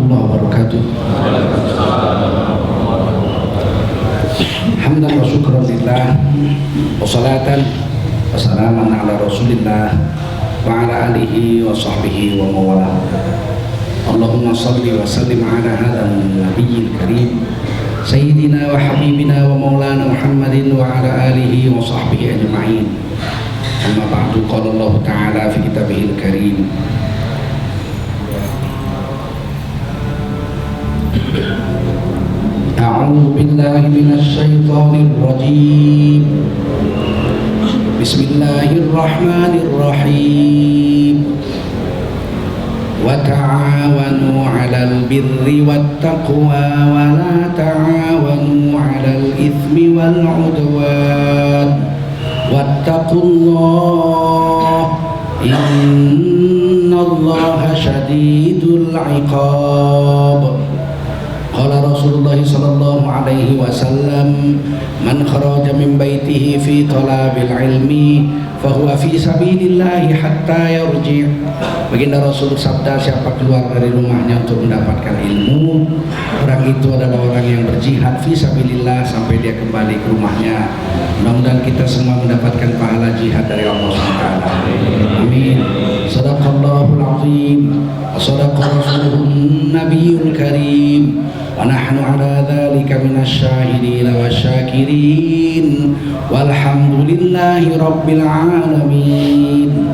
warahmatullahi wabarakatuh. Hamdan wa syukran lillah wa salatan wa salaman ala rasulillah wa ala alihi wa sahbihi wa mawala. Allahumma salli wa sallim ala hadhan nabiyil karim sayyidina wa habibina wa maulana Muhammadin wa ala alihi wa sahbihi ajma'in. Amma ba'du, qala Allah ta'ala fi kitabihil karim, a'udzu billahi minasy syaithanir rajim. Bismillahirrahmanirrahim. Wa ta'awanu 'alal birri wat taqwa wa la ta'awanu 'alal itsmi wal 'udwan wattaqullaha innallaha syadidul 'iqab. Qala Rasulullah sallallahu alaihi wasallam, man kharaja min baitihi fi talabil ilmi fahuwa fi sabilillahi hatta yarji'. Baginda Rasul sabda, siapa keluar dari rumahnya untuk mendapatkan ilmu, orang itu adalah orang yang berjihad fi sabilillah sampai dia kembali ke rumahnya. Mudah-mudahan kita semua mendapatkan pahala jihad dari Allah SWT. Amin. Sadaqallahul azim wa sadaqa rasulun nabiyul karim wa nahnu ala dhalika minasy syahidin wasyakirin walhamdulillahi rabbil alamin.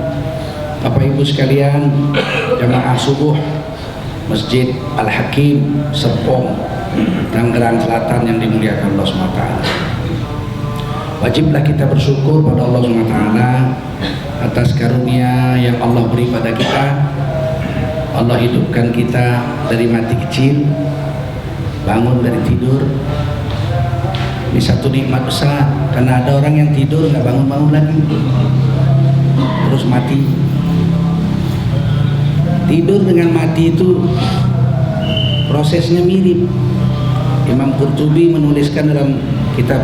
Bapak Ibu sekalian, jamaah subuh Masjid Al-Hakim Serpong, Tangerang Selatan yang dimuliakan Allah SWT. Wajiblah kita bersyukur pada Allah SWT atas karunia yang Allah beri pada kita. Allah hidupkan kita dari mati kecil, bangun dari tidur. Ini satu nikmat besar, karena ada orang yang tidur nggak bangun-bangun lagi, terus mati. Tidur dengan mati itu prosesnya mirip. Imam Qurtubi menuliskan dalam kitab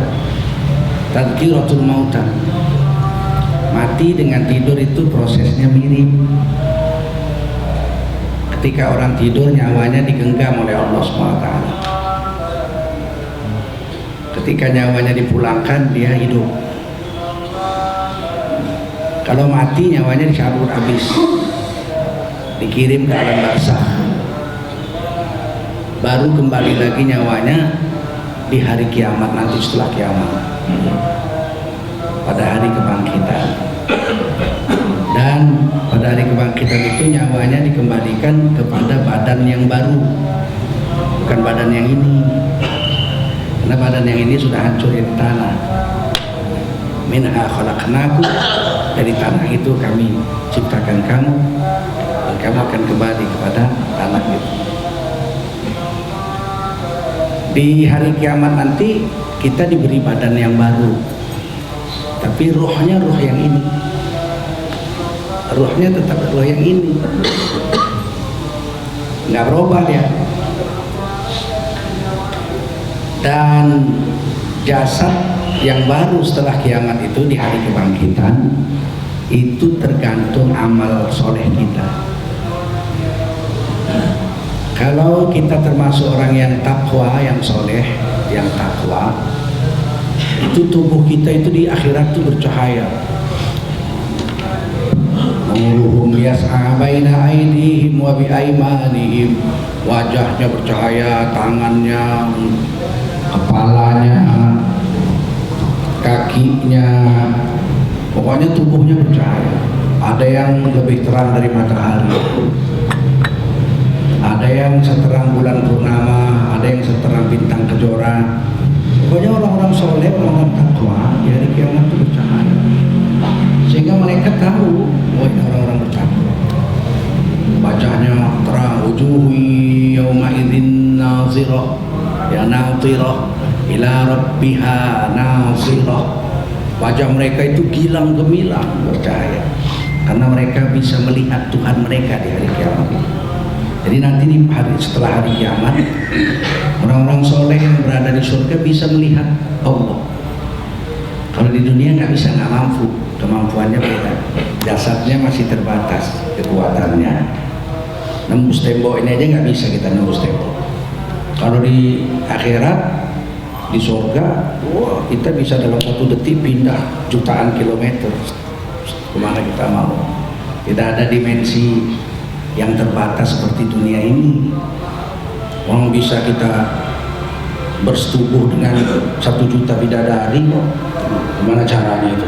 Tadhkiratul Mauta, mati dengan tidur itu prosesnya mirip. Ketika orang tidur, nyawanya digenggam oleh Allah SWT. Ketika nyawanya dipulangkan, dia hidup. Kalau mati, nyawanya dicabut habis, dikirim ke alam barzakh, baru kembali lagi nyawanya di hari kiamat nanti, setelah kiamat, pada hari kebangkitan. Dan pada hari kebangkitan itu nyawanya dikembalikan kepada badan yang baru, bukan badan yang ini, karena badan yang ini sudah hancur di tanah. Minha khalaqnakum, dari tanah itu kami ciptakan kamu, dan kamu akan kembali kepada tanah itu. Di hari kiamat nanti kita diberi badan yang baru, tapi ruhnya ruh yang ini, ruhnya tetap ruh yang ini, nggak berubah ya. Dan jasad yang baru setelah kiamat itu di hari kebangkitan itu tergantung amal soleh kita. Kalau kita termasuk orang yang takwa, yang soleh, yang takwa, itu tubuh kita itu di akhirat itu bercahaya. Nuruhum yas'a baina aydihim wa bi aymanihim. Wajahnya bercahaya, tangannya, kepalanya, kakinya, pokoknya tubuhnya bercahaya. Ada yang lebih terang dari matahari, ada yang seterang bulan purnama, ada yang seterang bintang kejora. Pokoknya orang-orang soleh, orang-orang takwa di hari kiamat itu bercahaya, sehingga mereka tahu, oh ini orang-orang bertakwa. Wajahnya terang, wujuhi yawma idzin nazirah, ya natirah ila rabbiha nazirah. Wajah mereka itu gilang gemilang bercahaya, karena mereka bisa melihat Tuhan mereka di hari kiamat. Jadi nanti di hari setelah hari kiamat, orang-orang soleh yang berada di surga bisa melihat Allah. Kalau di dunia nggak bisa, nggak mampu, kemampuannya beda, jasadnya masih terbatas kekuatannya. Nembus tembok ini aja nggak bisa kita nembus tembok. Kalau di akhirat, di surga, wah, kita bisa dalam 1 detik pindah jutaan kilometer kemana kita mau. Tidak ada dimensi yang terbatas seperti dunia ini. Orang bisa kita bersetubuh dengan 1 juta bidadari kok. Gimana caranya itu?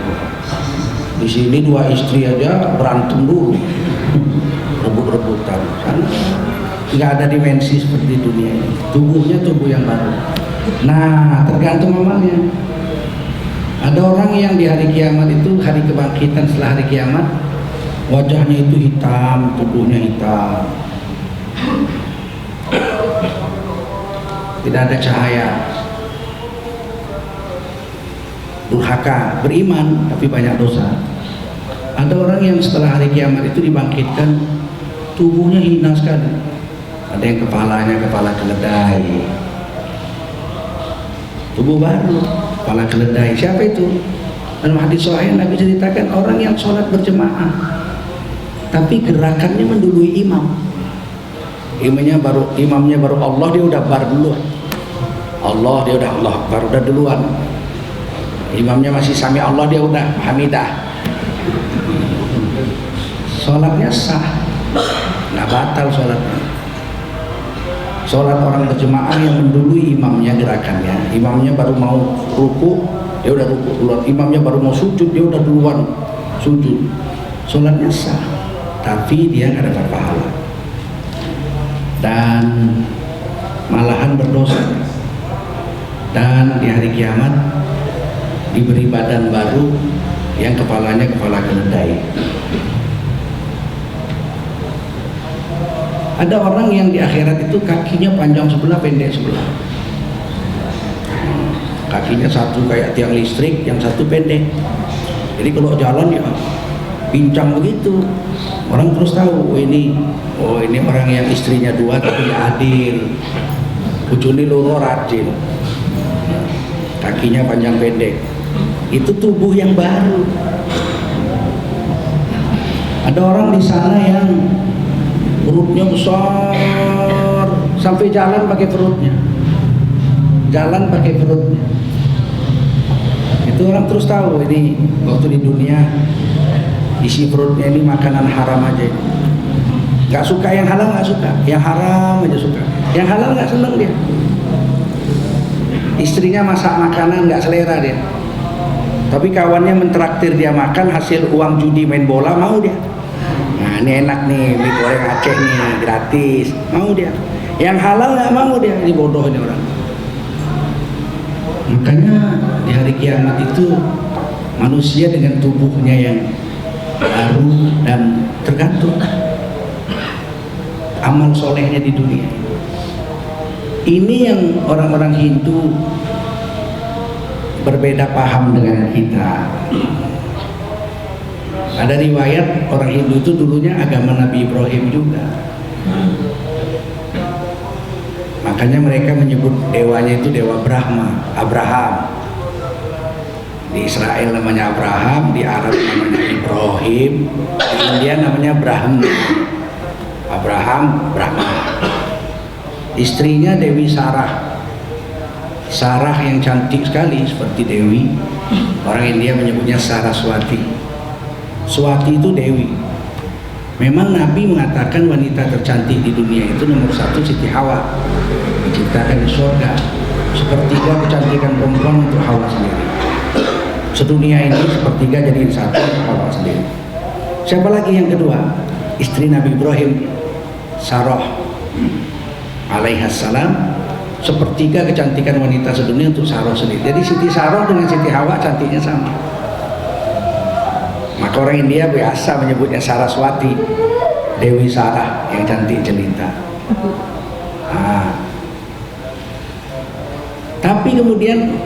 Di sini 2 istri aja berantem dulu, rebut-rebutan. Sana nggak ada dimensi seperti dunia ini. Tubuhnya tubuh yang baru. Nah, tergantung amalnya. Ada orang yang di hari kiamat itu, hari kebangkitan setelah hari kiamat, wajahnya itu hitam, tubuhnya hitam, tidak ada cahaya, durhaka, beriman tapi banyak dosa. Ada orang yang setelah hari kiamat itu dibangkitkan, tubuhnya hina sekali. Ada yang kepalanya kepala keledai, tubuh baru, kepala keledai. Siapa itu? Dalam hadis sahih Nabi ceritakan orang yang sholat berjemaah tapi gerakannya mendului imam. Imamnya baru Allah, dia udah bar duluan. Allah, dia udah Allah baru udah duluan. Imamnya masih sami Allah, dia udah hamidah. Sholatnya sah, nggak batal sholatnya. Sholat orang berjemaah yang mendului imamnya gerakannya. Imamnya baru mau ruku, dia udah ruku duluan. Imamnya baru mau sujud, dia udah duluan sujud. Sholatnya sah, tapi dia nggak dapat pahala dan malahan berdosa. Dan di hari kiamat diberi badan baru yang kepalanya kepala keledai. Ada orang yang di akhirat itu kakinya panjang sebelah, pendek sebelah. Kakinya satu kayak tiang listrik, yang satu pendek. Jadi kalau jalan ya pincang begitu. Orang terus tahu, oh ini orang yang istrinya 2 tapi adil. Bojone loro rajin. Kakinya panjang pendek. Itu tubuh yang baru. Ada orang di sana yang perutnya besar sampai jalan pakai perutnya. Jalan pakai perutnya. Itu orang terus tahu ini waktu di dunia isi perutnya ini makanan haram aja. Gak suka yang halal, gak suka. Yang haram aja suka. Yang halal gak seneng dia. Istrinya masak makanan gak selera dia. Tapi kawannya mentraktir dia makan hasil uang judi main bola, mau dia. Nah ini enak nih, mie goreng Aceh nih, gratis, mau dia. Yang halal gak mau dia, ini bodoh ini orang. Makanya di hari kiamat itu manusia dengan tubuhnya yang baru dan tergantung amal solehnya di dunia. Ini yang orang-orang Hindu berbeda paham dengan kita. Ada riwayat orang Hindu itu dulunya agama Nabi Ibrahim juga. Makanya mereka menyebut dewanya itu dewa Brahma, Abraham. Di Israel namanya Abraham, di Arab namanya Ibrahim, di India namanya Brahma. Abraham, Brahma. Istrinya Dewi Sarah. Sarah yang cantik sekali seperti Dewi. Orang India menyebutnya Saraswati. Swati itu Dewi. Memang Nabi mengatakan wanita tercantik di dunia itu nomor 1 Siti Hawa, diciptakan di surga. Sepertiga kecantikan perempuan untuk Hawa sendiri. Sedunia ini sepertiga jadiin 1 untuk Hawa sendiri. Siapa lagi yang kedua? Istri Nabi Ibrahim, Sarah alaihassalam. Sepertiga kecantikan wanita sedunia untuk Sarah sendiri. Jadi Siti Sarah dengan Siti Hawa cantiknya sama. Maka orang India biasa menyebutnya Saraswati, Dewi Sarah yang cantik jelita. Nah, tapi kemudian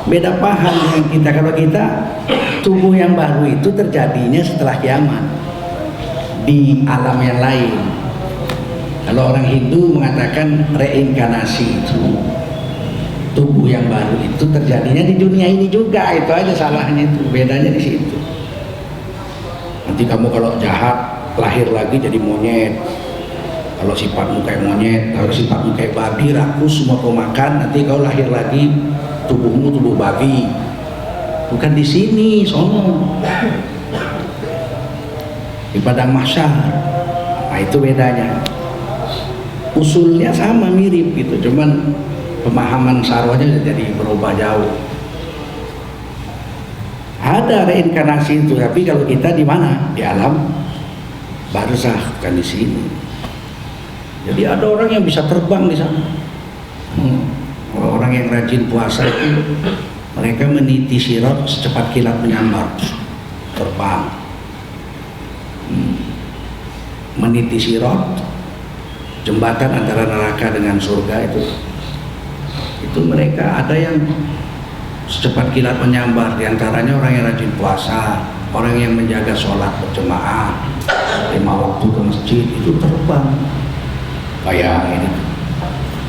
beda paham dengan kita. Kalau kita tubuh yang baru itu terjadinya setelah kiamat di alam yang lain. Kalau orang Hindu mengatakan reinkarnasi, itu tubuh yang baru itu terjadinya di dunia ini juga. Itu aja salahnya, itu bedanya di situ. Nanti kamu kalau jahat lahir lagi jadi monyet, Kalau sifatmu kayak monyet, kalau sifatmu kayak babi, rakus, semua kau makan, nanti kau lahir lagi tubuhmu tubuh babi. Bukan di sini, sono. Di padang mahsyar. Nah, itu bedanya. Usulnya sama, mirip gitu, cuman pemahaman sarwanya jadi berubah jauh. Ada reinkarnasi itu, tapi kalau kita di mana? Di alam barzakh, bukan di sini. Jadi ada orang yang bisa terbang di sana. Orang yang rajin puasa itu mereka meniti sirat secepat kilat menyambar, terbang. Meniti sirat, jembatan antara neraka dengan surga itu mereka ada yang secepat kilat menyambar. Di antaranya orang yang rajin puasa, orang yang menjaga sholat berjemaah 5 waktu ke masjid, itu terbang. Bayangin itu.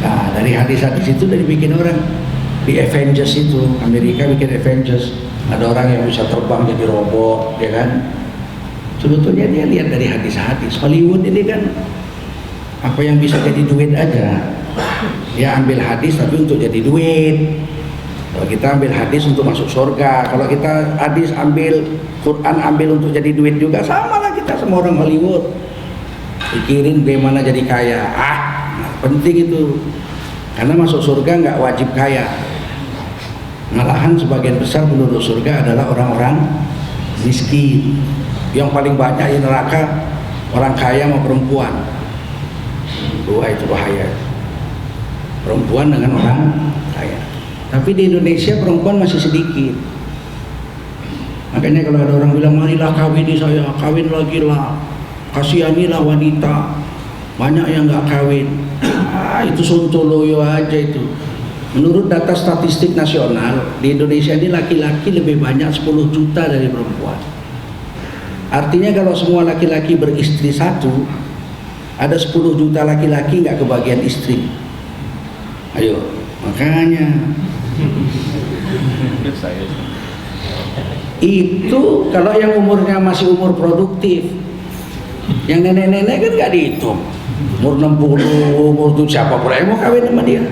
Nah, dari hadis-hadis itu udah dibikin orang. Di Avengers itu, Amerika bikin Avengers, ada orang yang bisa terbang jadi robot, ya kan? Sebetulnya dia lihat dari hadis-hadis. Hollywood ini kan apa yang bisa jadi duit aja. Dia ambil hadis tapi untuk jadi duit. Kalau kita ambil hadis untuk masuk surga, kalau kita hadis ambil, Quran ambil untuk jadi duit juga, sama lah kita sama orang Hollywood. Pikirin bagaimana jadi kaya. Penting itu. Karena masuk surga nggak wajib kaya. Malahan sebagian besar penduduk surga adalah orang-orang miskin. Yang paling banyak di neraka orang kaya sama perempuan. Dua itu bahaya. Perempuan dengan orang kaya. Tapi di Indonesia perempuan masih sedikit. Makanya kalau ada orang bilang, marilah kawin saya, kawin lagi lah, kasihanilah wanita, banyak yang nggak kawin. Itu sontoloyo aja itu. Menurut data statistik nasional, di Indonesia ini laki-laki lebih banyak 10 juta dari perempuan. Artinya kalau semua laki-laki beristri satu, ada 10 juta laki-laki nggak kebagian istri. Ayo, makanya itu kalau yang umurnya masih umur produktif, yang nenek-nenek kan nggak dihitung. Umur 60, umur tuh siapa pula yang mau kawin sama dia.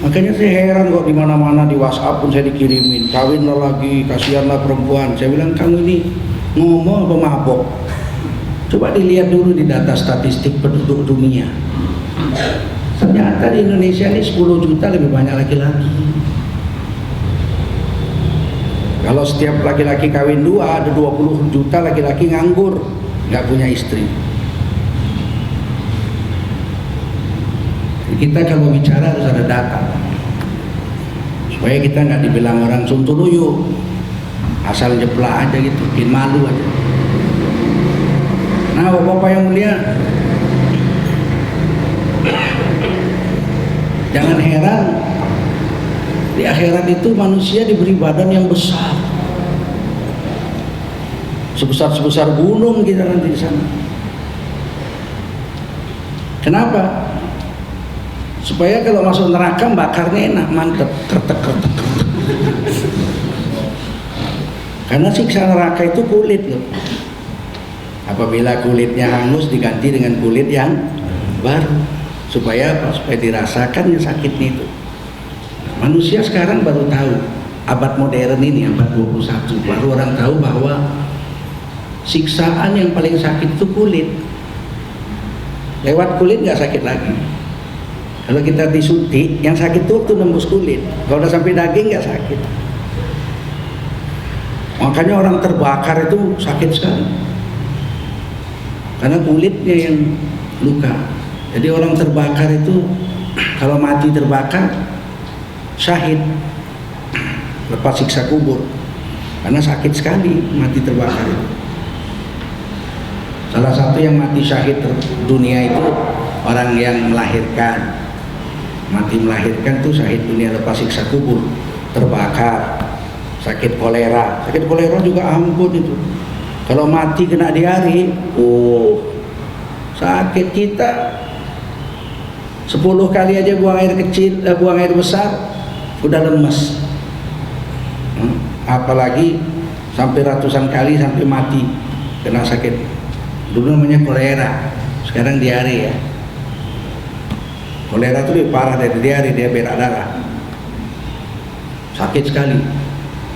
Makanya saya heran kok di mana-mana di WhatsApp pun saya dikirimin, kawinlah lagi, kasihanlah perempuan. Saya bilang, kamu ini ngomong apa mabok? Coba dilihat dulu di data statistik penduduk dunia. Ternyata di Indonesia ini 10 juta lebih banyak laki-laki. Kalau setiap laki-laki kawin 2, ada 20 juta laki-laki nganggur, nggak punya istri. Kita kalau bicara harus ada data, supaya kita nggak dibilang orang sontoloyo, asal jeplak aja gitu, bikin malu aja. Nah, bapak-bapak yang mulia, jangan heran di akhirat itu manusia diberi badan yang besar, sebesar gunung kita nanti di sana. Kenapa? Supaya kalau masuk neraka bakarnya enak, mantep, kretek. Karena siksa neraka itu kulit loh. Apabila kulitnya hangus diganti dengan kulit yang baru. Supaya apa? Supaya dirasakan yang sakitnya itu. Manusia sekarang baru tahu, abad modern ini, abad 21, baru orang tahu bahwa siksaan yang paling sakit itu kulit. Lewat kulit nggak sakit lagi. Kalau kita disuntik, yang sakit itu waktu nembus kulit. Kalau udah sampai daging nggak sakit. Makanya orang terbakar itu sakit sekali, karena kulitnya yang luka. Jadi orang terbakar itu kalau mati terbakar syahid, lepas siksa kubur, karena sakit sekali mati terbakar itu. Salah satu yang mati syahid dunia itu orang yang melahirkan. Mati melahirkan tuh syahid dunia lepas siksa kubur, terbakar, sakit kolera. Sakit kolera juga ampun itu. Kalau mati kena diare, sakit kita 10 kali aja buang air kecil, buang air besar udah lemes. Apalagi sampai ratusan kali sampai mati kena sakit Dulu namanya kolera, sekarang diare ya. Kolera itu lebih parah dari diare, dia berak darah. Sakit sekali.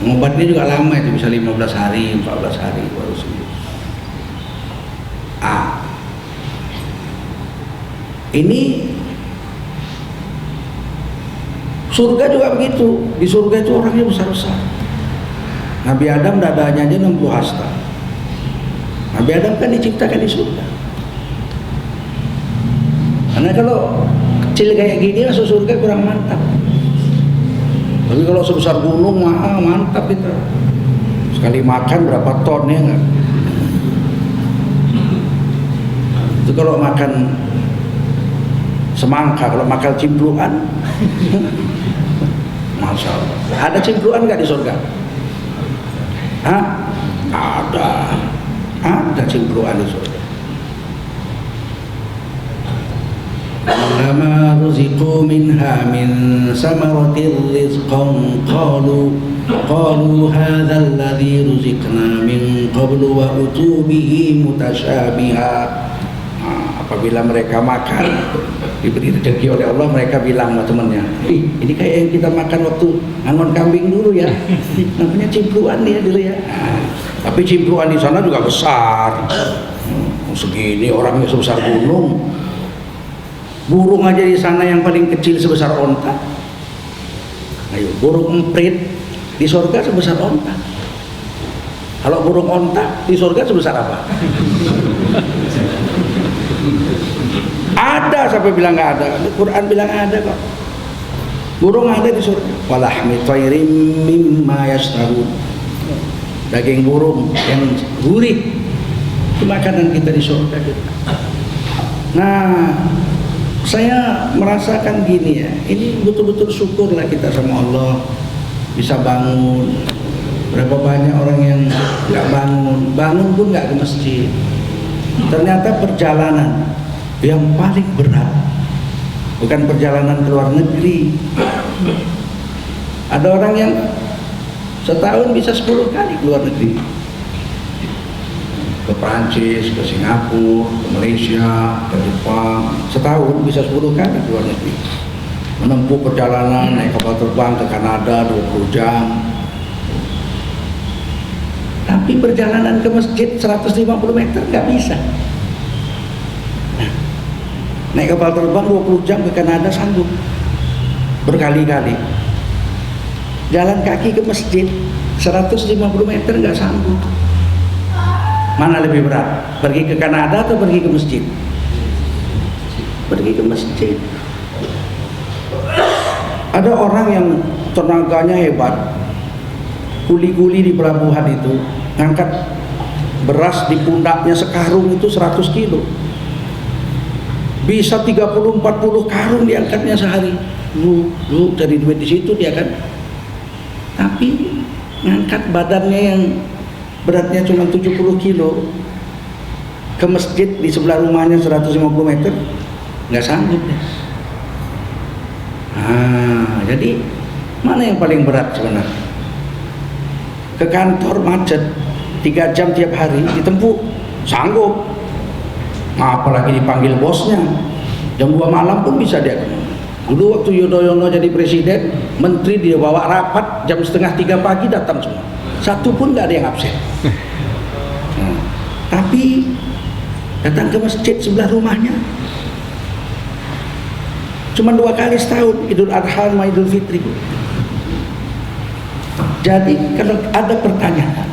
Ngobatnya juga lama, itu bisa 15 hari, 14 hari baru sembuh. Ini surga juga begitu. Di surga itu orangnya besar-besar. Nabi Adam dadanya aja 60 hasta. Nabi Adam kan diciptakan di surga. Karena kalau kecil kayak gini masuk surga kurang mantap. Tapi kalau sebesar gunung mantap itu. Sekali makan berapa ton ya enggak? Itu kalau makan semangka, kalau makan cimpluan Masya Allah. Ada cimpluan nggak di surga? Hah? Ada cimpluan di surga. Lama ruziqu minha min samaratil rizqan qalu hadha alladhi ruziqna min qablu wa utubihi mutasyabiha. Apabila mereka makan diberi rezeki oleh Allah, mereka bilang sama temannya, ini kayak yang kita makan waktu angon kambing dulu ya, namanya cimpluan ya dulu ya. Tapi cimpluan di sana juga besar, segini orangnya sebesar gunung. Burung aja di sana yang paling kecil sebesar onta. Ayo, burung emprit di surga sebesar onta. Kalau burung onta di surga sebesar apa? Ada, sampai bilang nggak ada. Al-Quran bilang ada kok. Burung ada di surga. Walahmi thayrim mimma yashtahun. Daging burung yang gurih itu makanan kita di surga kita. Nah, saya merasakan gini ya, ini betul-betul syukurlah kita sama Allah bisa bangun. Berapa banyak orang yang nggak bangun pun nggak ke masjid. Ternyata perjalanan yang paling berat bukan perjalanan ke luar negeri. Ada orang yang setahun bisa 10 kali ke luar negeri, ke Prancis, ke Singapura, ke Malaysia, ke Jepang. Setahun bisa 10 kali ke luar negeri, menempuh perjalanan naik kapal terbang ke Kanada 20 jam. Tapi perjalanan ke masjid 150 meter nggak bisa. Naik kapal terbang 20 jam ke Kanada sanggup, berkali-kali. Jalan kaki ke masjid 150 meter nggak sanggup. Mana lebih berat? Pergi ke Kanada atau pergi ke masjid? Pergi ke masjid. Ada orang yang tenaganya hebat, kuli-kuli di pelabuhan itu ngangkat beras di pundaknya sekarung itu 100 kilo. Bisa 30-40 karung diangkatnya sehari. Lu cari duit di situ dia kan. Tapi ngangkat badannya yang beratnya cuma 70 kilo ke masjid di sebelah rumahnya 150 meter nggak sanggup ya. Jadi mana yang paling berat sebenarnya? Ke kantor macet 3 jam tiap hari ditempuh sanggup. Apalagi dipanggil bosnya jam 2 malam pun bisa dia. Dulu waktu Yudhoyono jadi presiden, menteri dia bawa rapat jam 2:30 pagi datang semua, satu pun nggak ada yang absen. Tapi datang ke masjid sebelah rumahnya cuma 2 kali setahun, Idul Adha sama Idul Fitri. Jadi kalau ada pertanyaan,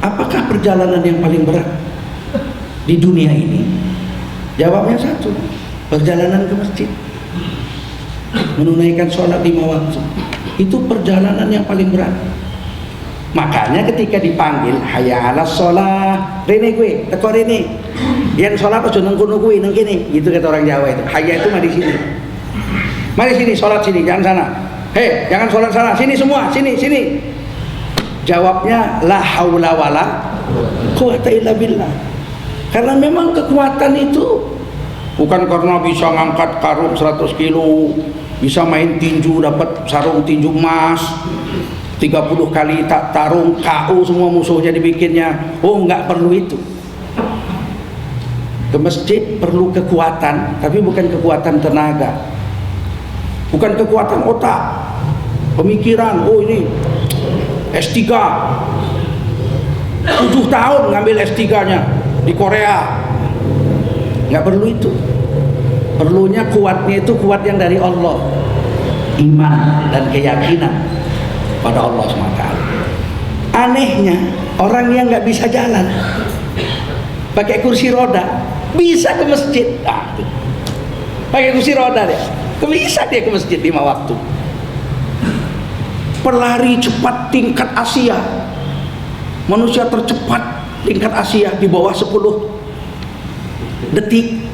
apakah perjalanan yang paling berat di dunia ini? Jawabnya satu, perjalanan ke masjid, menunaikan sholat 5 waktu. Itu perjalanan yang paling berat. Makanya ketika dipanggil hayya 'alas sholah, rene gue, teko rene. Yang sholat aja nang kono kuwi, nang kene. Gitu kata orang Jawa itu. Hayya itu mari sini. Mari sini sholat sini, jangan sana. Hei, jangan sholat sana, sini semua, sini. Jawabnya la haula wala quwata illa billah. Karena memang kekuatan itu bukan karena bisa ngangkat karung 100 kilo, bisa main tinju dapat sarung tinju emas. 30 kali tak tarung KO semua musuhnya dibikinnya. Oh, nggak perlu itu. Ke masjid perlu kekuatan, tapi bukan kekuatan tenaga, bukan kekuatan otak, pemikiran. Oh, ini S3 7 tahun ngambil S3-nya di Korea. Nggak perlu itu. Perlunya kuatnya itu kuat yang dari Allah, iman dan keyakinan pada Allah SWT. Anehnya orang yang nggak bisa jalan pakai kursi roda bisa ke masjid. Pakai kursi roda deh, bisa dia ke masjid 5 waktu. Pelari cepat tingkat Asia, manusia tercepat tingkat Asia di bawah 10 detik,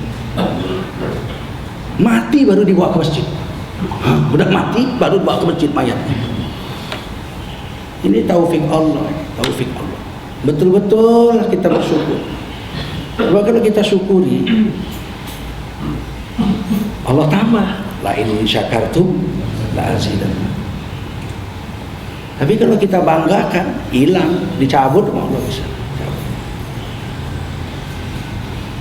mati baru dibawa ke masjid. Udah mati baru dibawa ke masjid mayatnya. Ini taufik Allah, taufik Allah. Betul-betul kita bersyukur. Coba kalau kita syukuri, Allah tambah. La in syakartum la azidannakum. Tapi kalau kita banggakan, hilang, dicabut sama Allah bisa.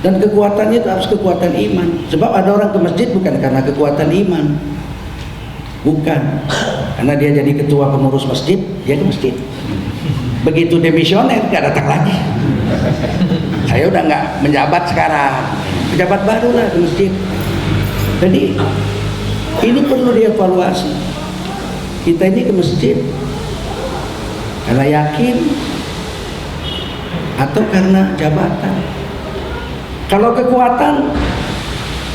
Dan kekuatannya itu harus kekuatan iman. Sebab ada orang ke masjid bukan karena kekuatan iman, bukan karena dia jadi ketua pengurus masjid, dia ke masjid. Begitu demisioner nggak datang lagi. Saya udah nggak menjabat sekarang, pejabat baru lah ke masjid. Jadi ini perlu dievaluasi. Kita ini ke masjid karena yakin atau karena jabatan. Kalau kekuatan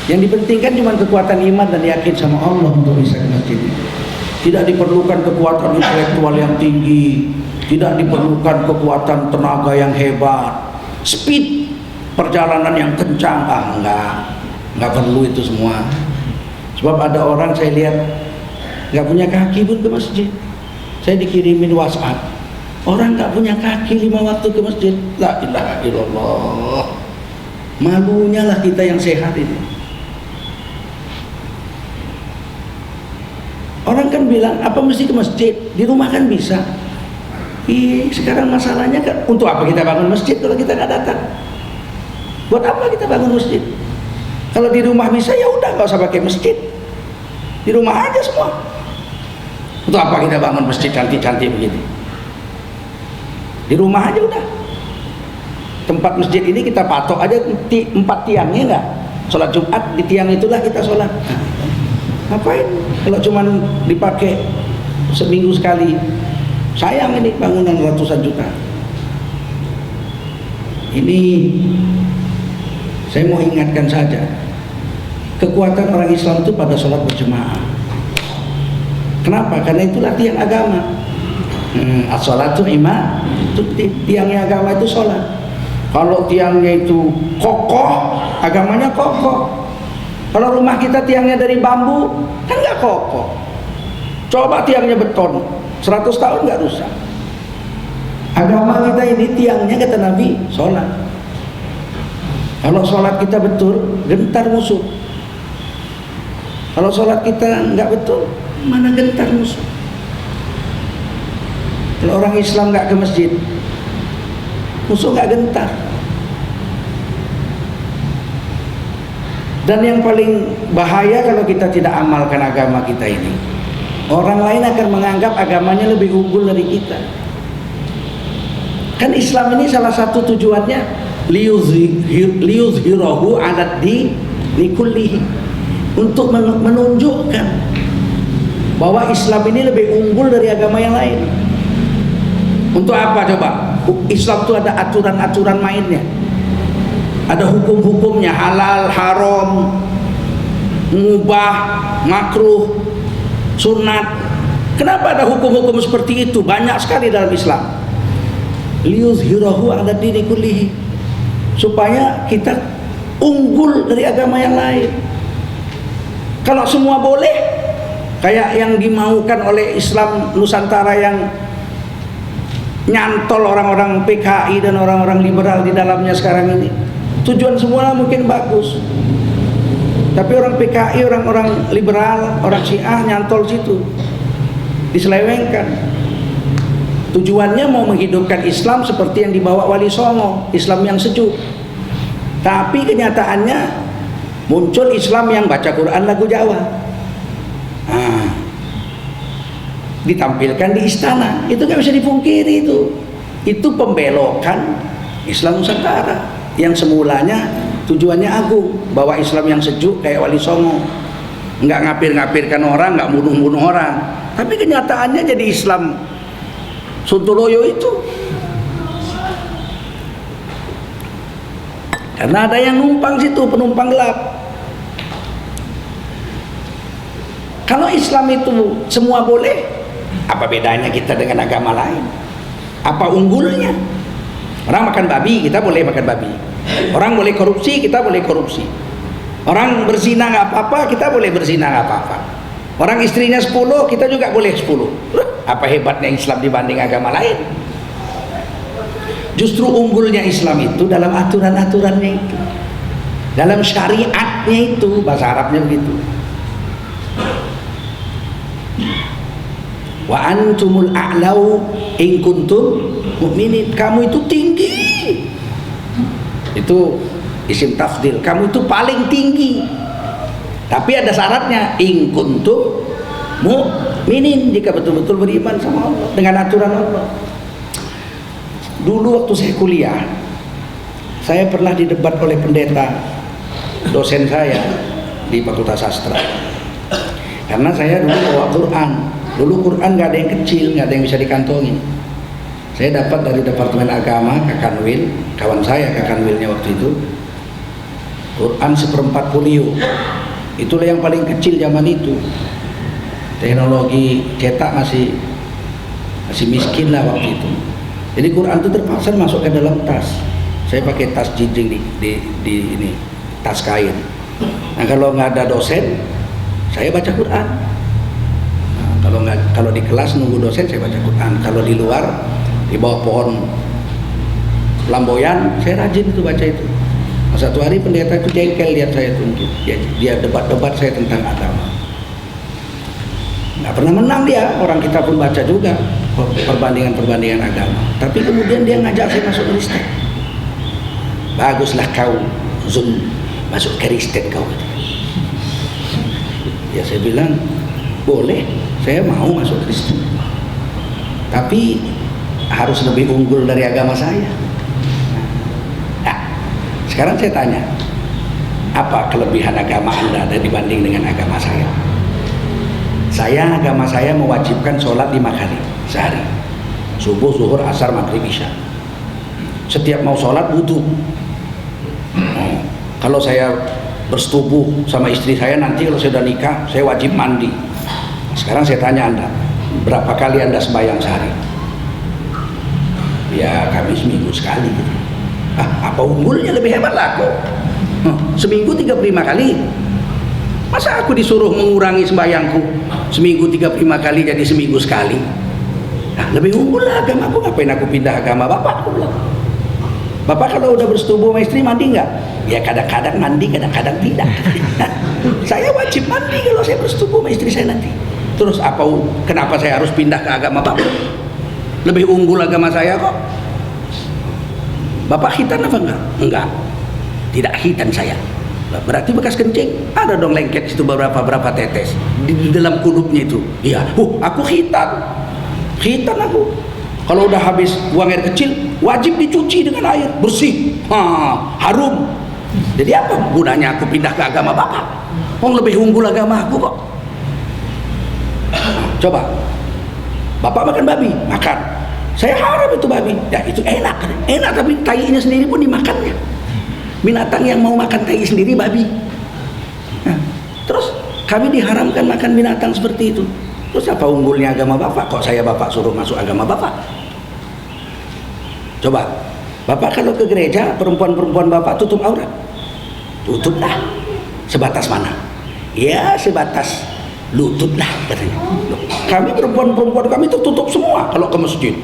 yang dipentingkan cuma kekuatan iman dan yakin sama Allah untuk bisa ke masjid. Tidak diperlukan kekuatan intelektual yang tinggi, tidak diperlukan kekuatan tenaga yang hebat, speed perjalanan yang kencang. Enggak perlu itu semua. Sebab ada orang saya lihat nggak punya kaki pun ke masjid. Saya dikirimin WhatsApp, orang nggak punya kaki 5 waktu ke masjid. La ilaha illallah. Malunya lah kita yang sehat ini. Orang kan bilang, apa mesti ke masjid? Di rumah kan bisa. Sekarang masalahnya kan, untuk apa kita bangun masjid kalau kita nggak datang? Buat apa kita bangun masjid? Kalau di rumah bisa, ya udah nggak usah pakai masjid. Di rumah aja semua. Untuk apa kita bangun masjid cantik-cantik begini? Di rumah aja udah. Tempat masjid ini kita patok aja 4 tiangnya, enggak? Sholat Jumat di tiang itulah kita sholat. Ngapain kalau cuman dipakai seminggu sekali? Sayang ini bangunan ratusan juta. Ini saya mau ingatkan saja, kekuatan orang Islam itu pada sholat berjemaah. Kenapa? Karena itu latihan agama. As-sholatu imam, itu tiangnya agama itu sholat. Kalau tiangnya itu kokoh, agamanya kokoh. Kalau rumah kita tiangnya dari bambu, kan nggak kokoh. Coba tiangnya beton, 100 tahun nggak rusak. Agama kita ini tiangnya kata Nabi sholat. Kalau sholat kita betul, gentar musuh. Kalau sholat kita nggak betul, mana gentar musuh. Kalau orang Islam nggak ke masjid, musuh nggak gentar. Dan yang paling bahaya kalau kita tidak amalkan agama kita ini, orang lain akan menganggap agamanya lebih unggul dari kita. Kan Islam ini salah satu tujuannya liyuzhirahu 'alad dini kullihi, untuk menunjukkan bahwa Islam ini lebih unggul dari agama yang lain. Untuk apa coba? Islam itu ada aturan-aturan mainnya, ada hukum-hukumnya, halal, haram, mubah, makruh, sunat. Kenapa ada hukum-hukum seperti itu? Banyak sekali dalam Islam. Liyuzhirahu 'ala dini kullihi, supaya kita unggul dari agama yang lain. Kalau semua boleh, kayak yang dimaukan oleh Islam Nusantara yang nyantol orang-orang PKI dan orang-orang liberal di dalamnya sekarang ini, tujuan semua mungkin bagus, tapi orang PKI, orang-orang liberal, orang Syiah nyantol situ, diselewengkan. Tujuannya mau menghidupkan Islam seperti yang dibawa Wali Songo, Islam yang sejuk. Tapi kenyataannya muncul Islam yang baca Quran lagu Jawa. Ditampilkan di istana, itu nggak bisa dipungkiri itu. Itu pembelokan Islam Nusantara yang semulanya tujuannya agung, bawa Islam yang sejuk kayak Wali Songo, nggak ngapir-ngapirkan orang, nggak bunuh-bunuh orang. Tapi kenyataannya jadi Islam Sontoloyo itu. Karena ada yang numpang situ, penumpang gelap. Kalau Islam itu semua boleh, apa bedanya kita dengan agama lain? Apa unggulnya? Orang makan babi, kita boleh makan babi. Orang boleh korupsi, kita boleh korupsi. Orang berzina nggak apa-apa, kita boleh berzina nggak apa-apa. Orang istrinya 10, kita juga boleh 10. Apa hebatnya Islam dibanding agama lain? Justru unggulnya Islam itu dalam aturan-aturannya itu, dalam syariatnya itu, bahasa Arabnya begitu. Wa antumul a'lau in kuntum mu'minin. Kamu itu tinggi. Itu isim tafdil. Kamu itu paling tinggi. Tapi ada syaratnya, in kuntum mu'minin, jika betul-betul beriman sama Allah dengan aturan Allah. Dulu waktu saya kuliah, saya pernah didebat oleh pendeta dosen saya di Fakultas Sastra. Karena saya dulu bawa Quran. Dulu Quran nggak ada yang kecil, nggak ada yang bisa dikantongi. Saya dapat dari Departemen Agama, Kakanwil, kawan saya Kakanwilnya waktu itu, Quran 1/4 folio. Itulah yang paling kecil zaman itu. Teknologi cetak masih miskin lah waktu itu. Jadi Quran itu terpaksa masuk ke dalam tas. Saya pakai tas jinjing di ini, tas kain. Nah, kalau nggak ada dosen, saya baca Quran. Nah, kalau di kelas nunggu dosen, saya baca Quran. Kalau di luar, di bawah pohon lamboyan, saya rajin itu baca itu. Nah, satu hari pendeta itu jengkel lihat saya tunjuk. Dia debat-debat saya tentang agama. Nggak pernah menang dia, orang kita pun baca juga perbandingan agama. Tapi kemudian dia ngajak saya masuk Kristen. Baguslah kau, Zum, masuk Kristen kau. Ya saya bilang, boleh, saya mau masuk Kristen. Tapi harus lebih unggul dari agama saya. Nah, sekarang saya tanya, apa kelebihan agama Anda dibanding dengan agama saya? Agama saya mewajibkan sholat 5 kali sehari, subuh, zuhur, asar, maghrib, isya. Setiap mau sholat wudhu. Kalau saya bersetubuh sama istri saya, nanti kalau saya sudah nikah, saya wajib mandi. Sekarang saya tanya Anda, berapa kali Anda sembahyang sehari? Ya kami seminggu sekali gitu. Apa unggulnya? Lebih hebat lah aku. Seminggu 35 kali. Masa aku disuruh mengurangi sembahyangku seminggu 35 kali jadi seminggu sekali? Nah, lebih unggul lah agama aku. Ngapain aku pindah agama bapak? Aku bilang, bapak kalau udah bersetubuh sama istri mandi nggak? Ya kadang-kadang mandi, kadang-kadang tidak. Saya wajib mandi kalau saya bersetubuh sama istri saya nanti. Terus kenapa saya harus pindah ke agama bapak? Lebih unggul agama saya kok. Bapak khitan apa enggak? Enggak, tidak khitan saya. Berarti bekas kencing ada dong lengket itu berapa tetes di dalam kulupnya itu. Iya, aku khitan aku. Kalau udah habis buang air kecil, wajib dicuci dengan air bersih, harum. Jadi apa gunanya aku pindah ke agama bapak? Lebih unggul agama aku kok. Coba, bapak makan babi, makan. Saya haram itu babi. Ya itu enak tapi tainya sendiri pun dimakannya. Binatang yang mau makan tai sendiri babi. Nah, terus kami diharamkan makan binatang seperti itu. Terus apa unggulnya agama bapak? Kok saya bapak suruh masuk agama bapak? Coba, bapak kalau ke gereja, perempuan bapak tutup aurat? Tutuplah. Sebatas mana? Ya sebatas lutut lah katanya. Kami perempuan kami itu tutup semua kalau ke masjid.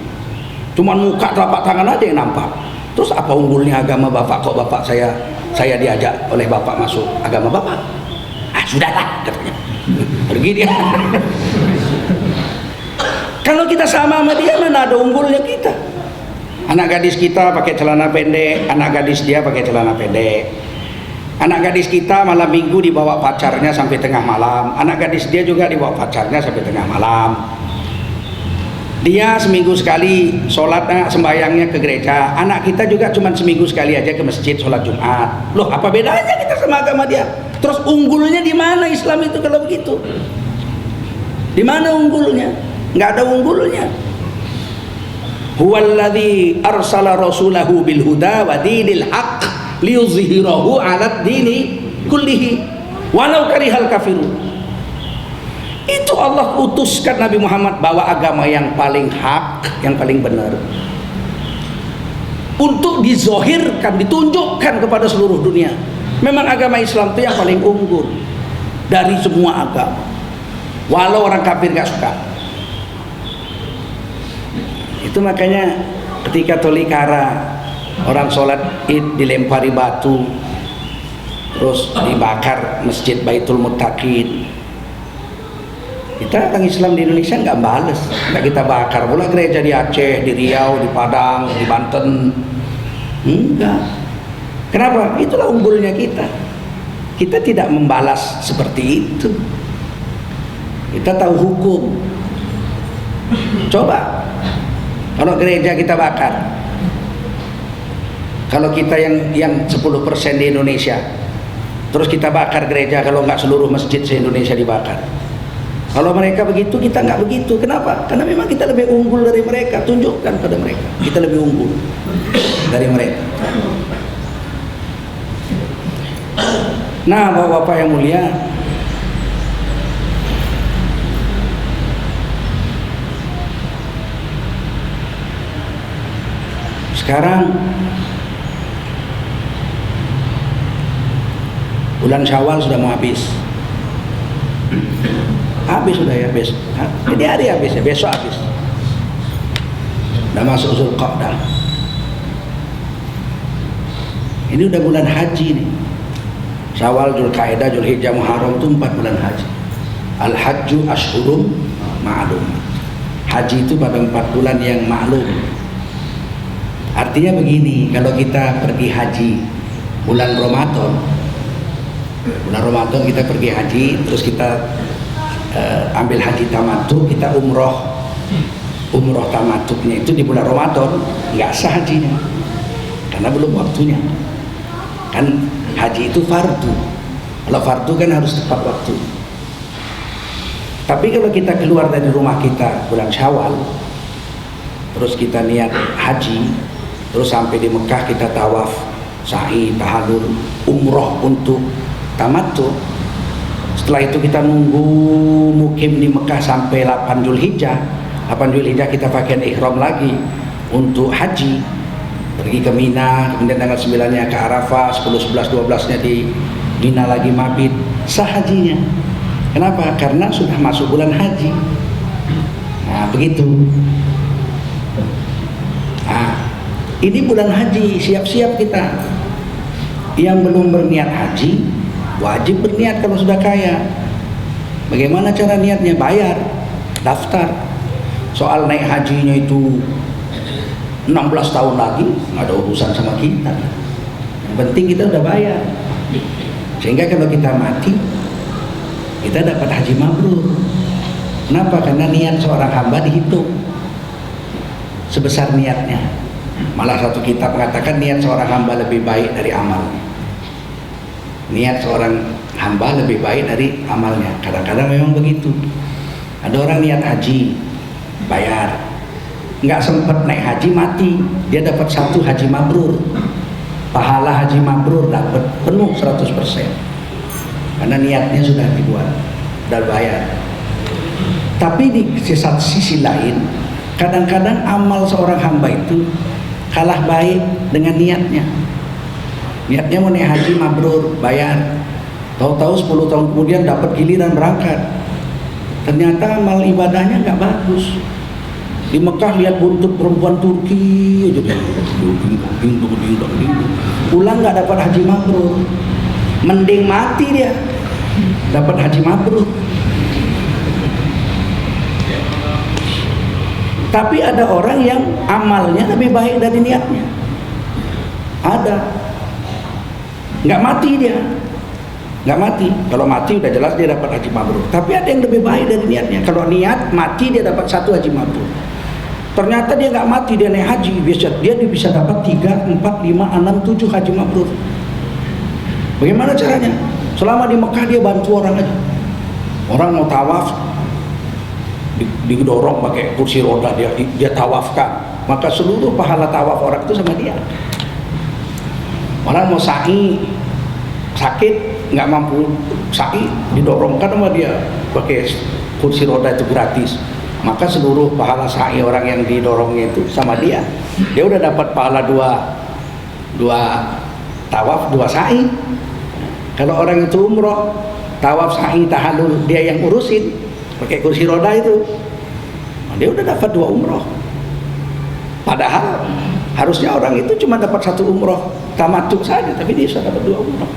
Cuman muka telapak tangan aja yang nampak. Terus apa unggulnya agama bapak? Kok bapak saya diajak oleh bapak masuk agama bapak? Sudahlah katanya. Pergi dia. Kalau kita sama dia, mana ada unggulnya kita. Anak gadis kita pakai celana pendek, anak gadis dia pakai celana pendek. Anak gadis kita malam minggu dibawa pacarnya sampai tengah malam, anak gadis dia juga dibawa pacarnya sampai tengah malam. Dia seminggu sekali sholatnya, sembayangnya ke gereja. Anak kita juga cuma seminggu sekali aja ke masjid sholat Jumat. Loh, apa bedanya kita sama agama dia? Terus unggulnya di mana Islam itu kalau begitu? Di mana unggulnya? Nggak ada unggulnya. Huwallazi arsala rasulahu bil huda wa dinil haqq liyuzhirahu 'alad dini kullihi walau karihal kafirun. Itu Allah utuskan Nabi Muhammad bawa agama yang paling hak, yang paling benar, untuk dizohirkan, ditunjukkan kepada seluruh dunia. Memang agama Islam itu yang paling unggul dari semua agama, walau orang kafir gak suka. Itu makanya ketika Tolikara orang sholat id dilempari batu, terus dibakar masjid Baitul Muttaqin. Kita orang Islam di Indonesia nggak bales, nggak kita bakar pula gereja di Aceh, di Riau, di Padang, di Banten. Enggak. Kenapa? Itulah unggulnya kita. Kita tidak membalas seperti itu. Kita tahu hukum. Coba kalau gereja kita bakar, kalau kita yang 10% di Indonesia, terus kita bakar gereja, kalau nggak seluruh masjid se-Indonesia dibakar. Kalau mereka begitu, kita nggak begitu. Kenapa? Karena memang kita lebih unggul dari mereka. Tunjukkan pada mereka, kita lebih unggul dari mereka. Nah, Bapak-bapak yang mulia, sekarang bulan Syawal sudah mau habis. Habis sudah ya, besok. Ini hari habis ya, besok habis. Udah masuk Zulqa'dah. Ini udah bulan haji nih. Syawal, Dzulqa'dah, Dzulhijjah, Muharram itu 4 bulan haji. Al-hajju ashhurum ma'lum. Haji itu pada 4 bulan yang maklum. Artinya begini, kalau kita pergi haji bulan Ramadan, kita pergi haji, terus kita ambil haji tamattu, kita umroh tamattunya itu di bulan Ramadan, nggak sah hajinya karena belum waktunya. Kan haji itu fardu, kalau fardu kan harus tepat waktu. Tapi kalau kita keluar dari rumah kita bulan Syawal, terus kita niat haji, terus sampai di Mekah kita tawaf, sa'i, tahallul, umroh untuk tamattu. Setelah itu kita nunggu mukim di Mekah sampai 8 Dzulhijjah. 8 Dzulhijjah kita pakaian ihram lagi untuk haji. Pergi ke Mina, kemudian tanggal 9-nya ke Arafah, 10, 11, 12-nya di Mina lagi mabit. Sah hajinya. Kenapa? Karena sudah masuk bulan haji. Nah, begitu. Nah, ini bulan haji, siap-siap kita. Yang belum berniat haji wajib berniat kalau sudah kaya. Bagaimana cara niatnya? Bayar, daftar. Soal naik hajinya itu 16 tahun lagi, nggak ada urusan sama kita. Yang penting kita udah bayar. Sehingga kalau kita mati, kita dapat haji mabrur. Kenapa? Karena niat seorang hamba dihitung sebesar niatnya. Malah satu kitab mengatakan niat seorang hamba lebih baik dari amalnya. Niat seorang hamba lebih baik dari amalnya. Kadang-kadang memang begitu. Ada orang niat haji, bayar, nggak sempat naik haji, mati, dia dapat 1 haji mabrur. Pahala haji mabrur dapat penuh 100%. Karena niatnya sudah dibuat, sudah bayar. Tapi di sisi lain, kadang-kadang amal seorang hamba itu kalah baik dengan niatnya. Niatnya mau naik haji mabrur, bayar. Tahu-tahu 10 tahun kemudian dapat giliran berangkat. Ternyata amal ibadahnya nggak bagus. Di Mekah lihat buntut perempuan Turki aja, pulang nggak dapat haji mabrur. Mending mati dia, dapat haji mabrur. Tapi ada orang yang amalnya lebih baik dari niatnya. Ada. Nggak mati dia. Nggak mati. Kalau mati udah jelas dia dapat haji mabrur. Tapi ada yang lebih baik dari niatnya. Kalau niat mati dia dapat 1 haji mabrur. Ternyata dia nggak mati, dia naik haji, dia bisa dapat 3, 4, 5, 6, 7 haji mabrur. Bagaimana caranya? Selama di Mekah dia bantu orang aja. Orang mau tawaf, didorong pakai kursi roda, dia tawafkan. Maka seluruh pahala tawaf orang itu sama dia. Orang mau sa'i, sakit, nggak mampu sa'i, didorongkan sama dia pakai kursi roda itu gratis. Maka seluruh pahala sa'i orang yang didorongnya itu sama dia. Dia udah dapat pahala dua tawaf, 2 sa'i. Kalau orang itu umroh, tawaf, sa'i, tahallul, dia yang urusin pakai kursi roda itu, dia udah dapat 2 umroh. Padahal harusnya orang itu cuma dapat 1 umroh tamattu saja, tapi dia sudah dapat 2 umroh.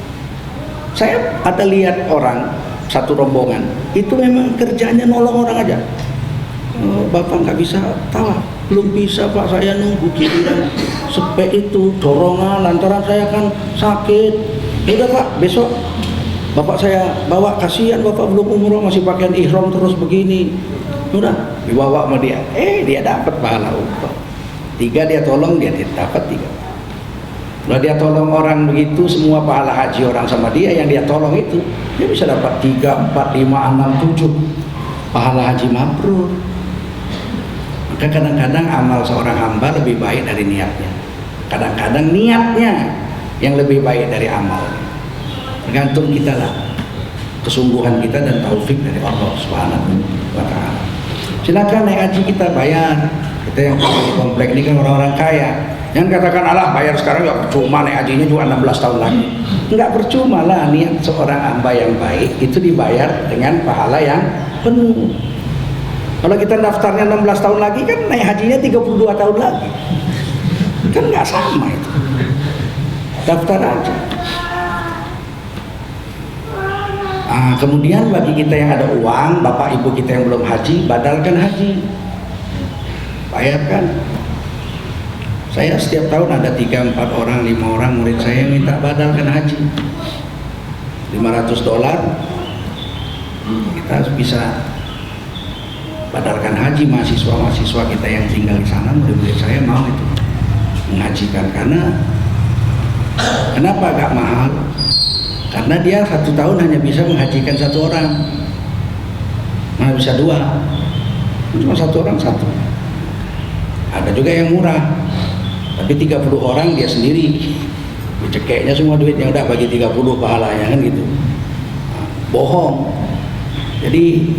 Saya ada lihat orang satu rombongan itu memang kerjanya nolong orang aja. Bapak nggak bisa tawaf, belum bisa Pak, saya nunggu giliran sepek itu dorongan lantaran saya kan sakit. Udah Pak, besok Bapak saya bawa, kasihan Bapak belum umroh masih pakaian ihram terus begini. Udah dibawa sama dia, dia dapat pahala umroh 3, dia tolong, dia dapat 3. Kalau dia tolong orang begitu, semua pahala haji orang sama dia yang dia tolong itu, dia bisa dapat 3, 4, 5, 6, 7 pahala haji mabrur. Maka kadang-kadang amal seorang hamba lebih baik dari niatnya. Kadang-kadang niatnya yang lebih baik dari amalnya. Tergantung kita lah, kesungguhan kita dan taufik dari Allah Subhanahu wa Ta'ala. Silakan naik haji kita bayar. Kita yang di komplek ini kan orang-orang kaya. Jangan katakan Allah bayar sekarang ya percuma, naik hajinya juga 16 tahun lagi. Enggak percuma lah, niat seorang hamba yang baik itu dibayar dengan pahala yang penuh. Kalau kita daftarnya 16 tahun lagi kan naik hajinya 32 tahun lagi. Kan nggak sama itu. Daftar aja. Kemudian bagi kita yang ada uang, bapak ibu kita yang belum haji, badalkan haji. Bayarkan. Saya setiap tahun ada 3, 4 orang, 5 orang murid saya yang minta badalkan haji. $500 kita bisa badalkan haji mahasiswa-mahasiswa kita yang tinggal di sana. Murid-murid saya mau itu menghajikan. Karena kenapa agak mahal? Karena dia 1 tahun hanya bisa menghajikan 1 orang, mana bisa 2, cuma 1 orang 1. Ada juga yang murah, tapi 30 orang dia sendiri, dicekeknya semua duitnya, udah bagi 30 pahalanya kan gitu. Bohong. Jadi,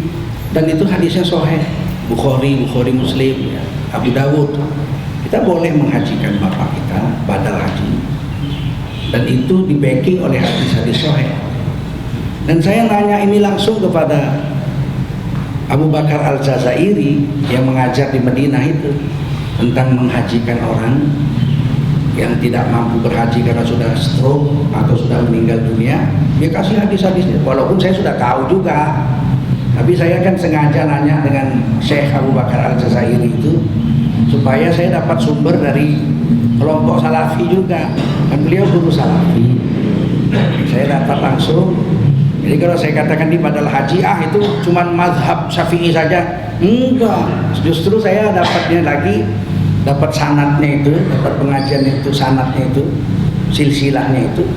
dan itu hadisnya sahih, Bukhari Muslim, Abu Dawud. Kita boleh menghajikan bapak kita badal haji, dan itu di backing oleh hadis-hadis sahih. Dan saya nanya ini langsung kepada Abu Bakar Al-Jazairi yang mengajar di Madinah itu tentang menghajikan orang yang tidak mampu berhaji karena sudah stroke atau sudah meninggal dunia. Dia kasih hadis-hadisnya, walaupun saya sudah tahu juga, tapi saya kan sengaja nanya dengan Syekh Abu Bakar Al-Jazairi itu supaya saya dapat sumber dari kelompok Salafi juga, kan beliau guru Salafi. Saya dapat langsung. Jadi kalau saya katakan di badal haji, itu cuman mazhab Syafi'i saja, enggak. Justru saya dapatnya lagi, dapat sanadnya itu, dapat pengajian itu, sanadnya itu, silsilahnya itu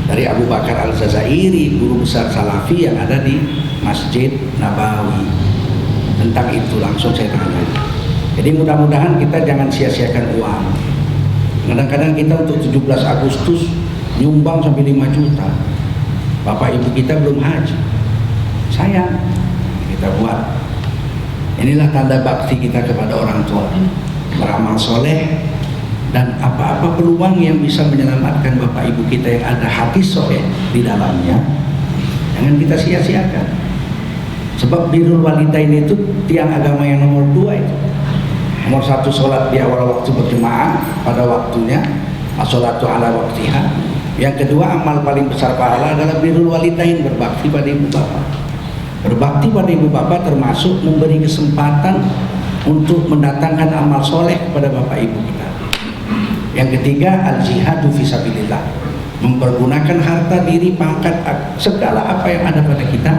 dari Abu Bakar Al-Jazairi, guru besar Salafi yang ada di Masjid Nabawi. Tentang itu langsung saya tanya. Jadi mudah-mudahan kita jangan sia-siakan uang. Kadang-kadang kita untuk 17 Agustus nyumbang sampai 5 juta. Bapak ibu kita belum haji. Sayang, kita buat. Inilah tanda bakti kita kepada orang tua. Beramal soleh, dan apa-apa peluang yang bisa menyelamatkan bapak ibu kita yang ada hadis soleh di dalamnya, jangan kita sia-siakan. Sebab birrul walidain itu tiang agama yang nomor 2 itu. Nomor 1 sholat di awal waktu berjemaah pada waktunya, as-sholatu ala waktiha. Yang kedua, amal paling besar pahala adalah birrul walidain, berbakti pada ibu bapak. Berbakti pada ibu bapak termasuk memberi kesempatan untuk mendatangkan amal soleh kepada bapak ibu kita. Yang ketiga, al-jihadu fisabilillah, mempergunakan harta, diri, pangkat, segala apa yang ada pada kita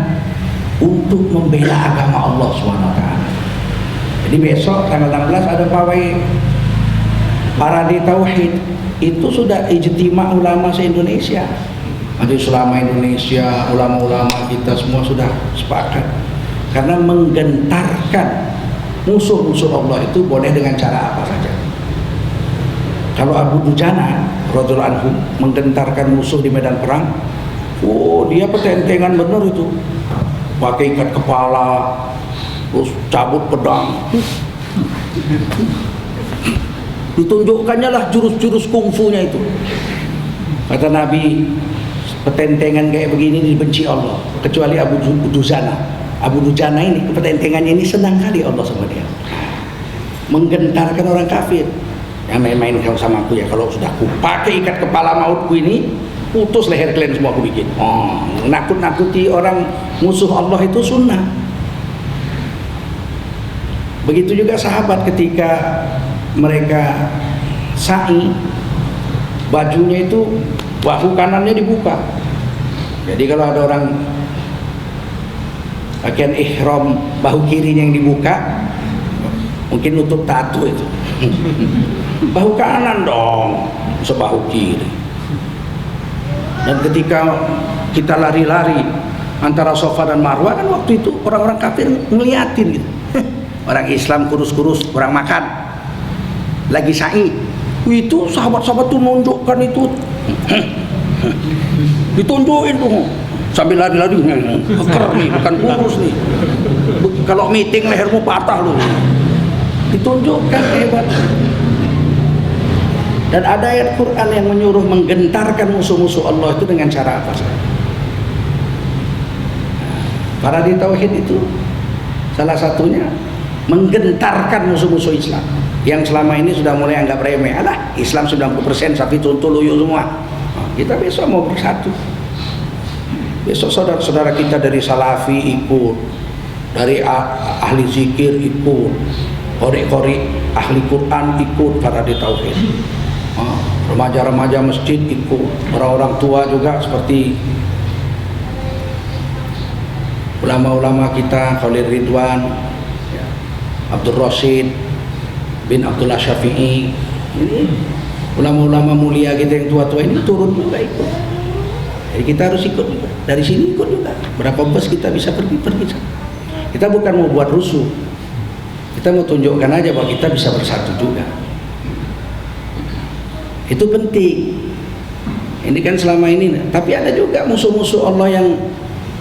untuk membela agama Allah SWT. Jadi besok tanggal 16 ada pawai Parade Tauhid. Itu sudah ijtima ulama se-Indonesia, Majelis Ulama Indonesia, ulama-ulama kita semua sudah sepakat. Karena menggentarkan musuh-musuh Allah itu boleh dengan cara apa saja. Kalau Abu Dujana radhiyallahu anhu menggentarkan musuh di medan perang, oh dia petentengan benar itu, pakai ikat kepala, terus cabut pedang, ditunjukkannya lah jurus-jurus kungfunya itu. Kata Nabi, petentengan kayak begini dibenci Allah, kecuali Abu Dujana. Abu Dujana ini, kepentingannya ini senang kali Allah sama dia, menggentarkan orang kafir. Yang main-main kalau sama aku ya, kalau sudah aku pakai ikat kepala mautku ini, putus leher kalian semua aku bikin. Nakut-nakuti orang musuh Allah itu sunnah. Begitu juga sahabat ketika mereka sa'i, bajunya itu bahu kanannya dibuka. Jadi kalau ada orang pakaian ihram bahu kirinya yang dibuka, mungkin nutup tato itu. Bahu kanan dong, sebahu kiri. Dan ketika kita lari-lari antara Safa dan Marwah, kan waktu itu orang-orang kafir ngeliatin gitu. Orang Islam kurus-kurus, orang makan lagi sa'i. Itu sahabat-sahabat tuh nunjukkan itu, ditunjukin tuh sambil lari-lari, keker nih, bukan kurus nih. Kalau meeting lehermu patah lu. Ditunjukkan hebat. Dan ada ayat Quran yang menyuruh menggentarkan musuh-musuh Allah itu dengan cara apa saja. Parade Tauhid itu salah satunya menggentarkan musuh-musuh Islam yang selama ini sudah mulai anggap remeh. Alah, Islam 90% sapi tuntul luyu semua. Kita besok mau bersatu. Besok saudara-saudara kita dari Salafi ikut, dari ahli zikir ikut, qori-qori ahli Quran ikut Parade Tauhid. Remaja-remaja masjid ikut, orang-orang tua juga seperti ulama-ulama kita, Khalil Ridwan, Abdul Rashid bin Abdullah Syafi'i, ini ulama-ulama mulia kita yang tua-tua ini turun juga ikut. Jadi kita harus ikut juga, dari sini ikut juga. Berapa bus kita bisa pergi. Kita bukan mau buat rusuh, kita mau tunjukkan aja bahwa kita bisa bersatu juga. Itu penting. Ini kan selama ini, tapi ada juga musuh-musuh Allah yang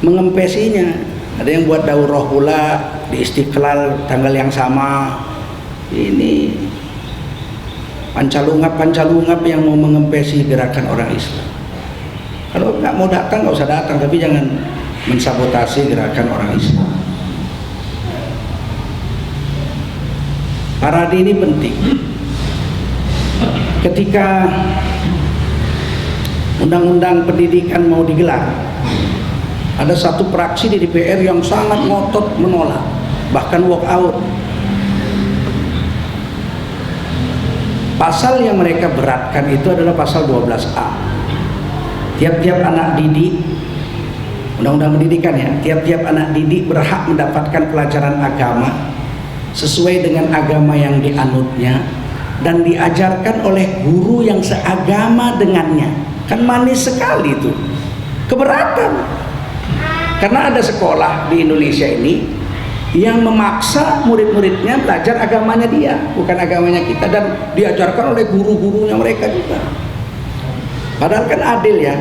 mengempesinya. Ada yang buat daurah pula di Istiqlal tanggal yang sama. Ini pancalungap yang mau mengempesi gerakan orang Islam. Kalau nggak mau datang, nggak usah datang, tapi jangan mensabotasi gerakan orang Islam. Parade ini penting. Ketika undang-undang pendidikan mau digelar, ada satu fraksi di DPR yang sangat ngotot menolak, bahkan walk out. Pasal yang mereka beratkan itu adalah pasal 12A. Tiap-tiap anak didik, undang-undang pendidikan ya, tiap-tiap anak didik berhak mendapatkan pelajaran agama sesuai dengan agama yang dianutnya dan diajarkan oleh guru yang seagama dengannya. Kan manis sekali itu. Keberatan. Karena ada sekolah di Indonesia ini yang memaksa murid-muridnya belajar agamanya dia, bukan agamanya kita, dan diajarkan oleh guru-gurunya mereka juga. Padahal kan adil ya,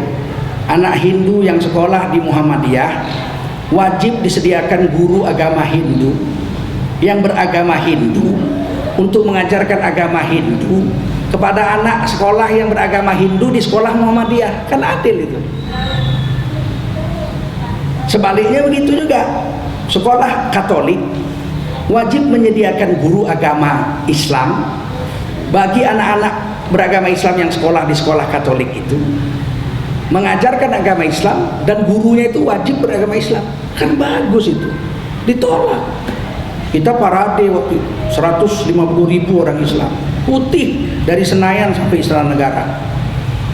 anak Hindu yang sekolah di Muhammadiyah wajib disediakan guru agama Hindu yang beragama Hindu untuk mengajarkan agama Hindu kepada anak sekolah yang beragama Hindu di sekolah Muhammadiyah. Kan adil itu. Sebaliknya begitu juga, sekolah Katolik wajib menyediakan guru agama Islam bagi anak-anak beragama Islam yang sekolah di sekolah Katolik itu, mengajarkan agama Islam dan gurunya itu wajib beragama Islam. Kan bagus itu. Ditolak. Kita parade waktu 150.000 orang Islam putih dari Senayan sampai Istana Negara.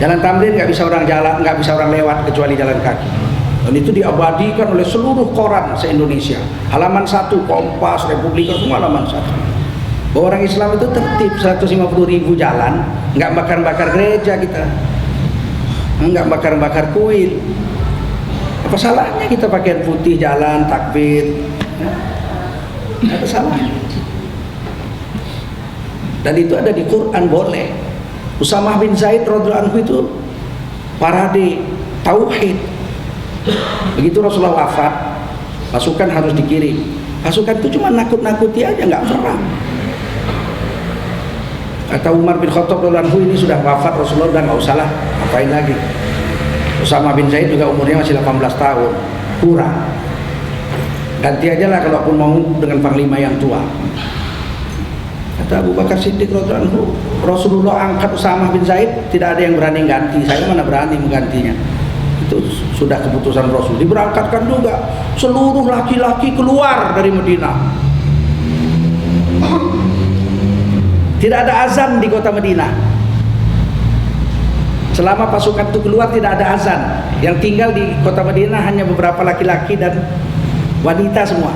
Jalan Tamrin nggak bisa orang jalan, nggak bisa orang lewat kecuali jalan kaki. Dan itu diabadikan oleh seluruh koran se-Indonesia. Halaman 1, Kompas, Republika, semua halaman 1. Bahwa orang Islam itu tertib, 150.000 jalan, nggak bakar-bakar gereja kita, nggak bakar-bakar kuil. Apa salahnya kita pakaian putih jalan takbir? Nggak ada salahnya. Dan itu ada di Quran, boleh. Usamah bin Zaid radhiyallahu anhu itu parade tauhid. Begitu Rasulullah wafat, pasukan harus dikirim. Pasukan itu cuma nakut-nakuti aja, nggak perang. Kata Umar bin Khattab radhiyallahu anhu, ini sudah wafat Rasulullah, udah nggak usah lah, ngapain lagi. Usamah bin Zaid juga umurnya masih 18 tahun, kurang. Ganti aja lah kalaupun mau dengan panglima yang tua. Kata Abu Bakar Siddiq radhiyallahu anhu, Rasulullah angkat Usamah bin Zaid, tidak ada yang berani ganti, saya mana berani menggantinya. Itu sudah keputusan Rasul. Diberangkatkan juga seluruh laki-laki keluar dari Madinah. Tidak ada azan di kota Madinah. Selama pasukan itu keluar tidak ada azan. Yang tinggal di kota Madinah hanya beberapa laki-laki dan wanita semua.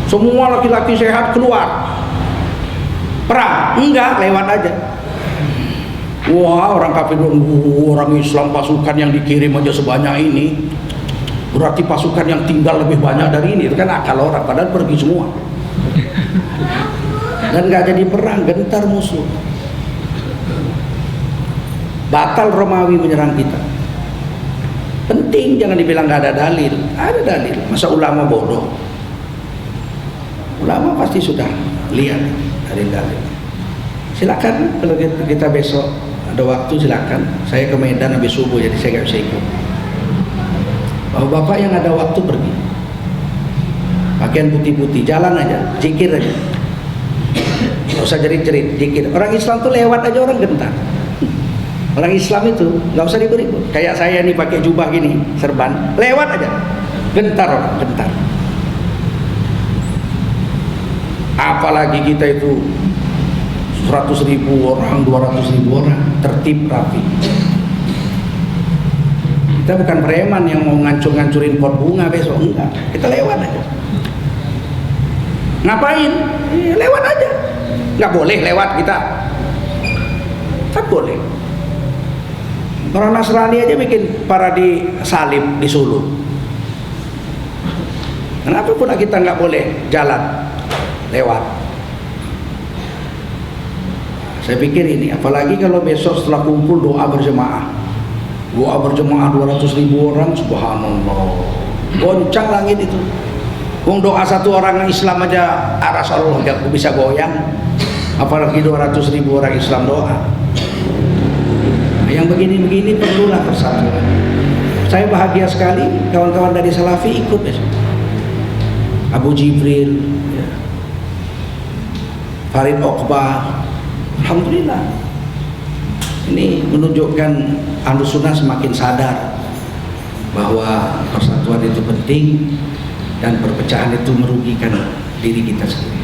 Semua laki-laki sehat keluar. Perang? Enggak, lewat aja. Wah, orang kafir bilang, orang Islam pasukan yang dikirim aja sebanyak ini, berarti pasukan yang tinggal lebih banyak dari ini. Itu kan akal orang, padahal pergi semua. Dan nggak jadi perang, gentar musuh. Batal Romawi menyerang kita. Penting, jangan dibilang nggak ada dalil. Ada dalil. Masa ulama bodoh? Ulama pasti sudah lihat dalil-dalil. Silakan kalau kita besok ada waktu, silakan. Saya ke Medan habis subuh, jadi saya nggak bisa ikut. Bapak yang ada waktu pergi. Pakaian putih-putih, jalan aja, zikir aja. Nggak usah jerit-jerit, zikir. Orang Islam tuh lewat aja orang gentar. Orang Islam itu nggak usah diberi. Kayak saya nih pakai jubah gini, serban, lewat aja, gentar orang, gentar. Apalagi kita itu 100.000 orang, 200.000 orang, tertib rapi. Kita bukan preman yang mau ngancur-ngancurin pot bunga besok, enggak. Kita lewat aja. Ngapain? Lewat aja. Nggak boleh lewat kita. Kan boleh. Orang Nasrani aja bikin parade salib di Solo. Kenapa pula kita nggak boleh jalan lewat? Saya pikir ini, apalagi kalau besok setelah kumpul doa berjemaah 200.000 orang, subhanallah, goncang langit itu. Wong doa satu orang Islam aja aras Allah gak bisa goyang, apalagi 200.000 orang Islam doa. Yang begini-begini perlulah persatuan. Saya bahagia sekali kawan-kawan dari Salafi ikut besok. Abu Jibril, ya. Farid Oqbah, alhamdulillah. Ini menunjukkan Ahlus Sunnah semakin sadar bahwa persatuan itu penting dan perpecahan itu merugikan diri kita sendiri.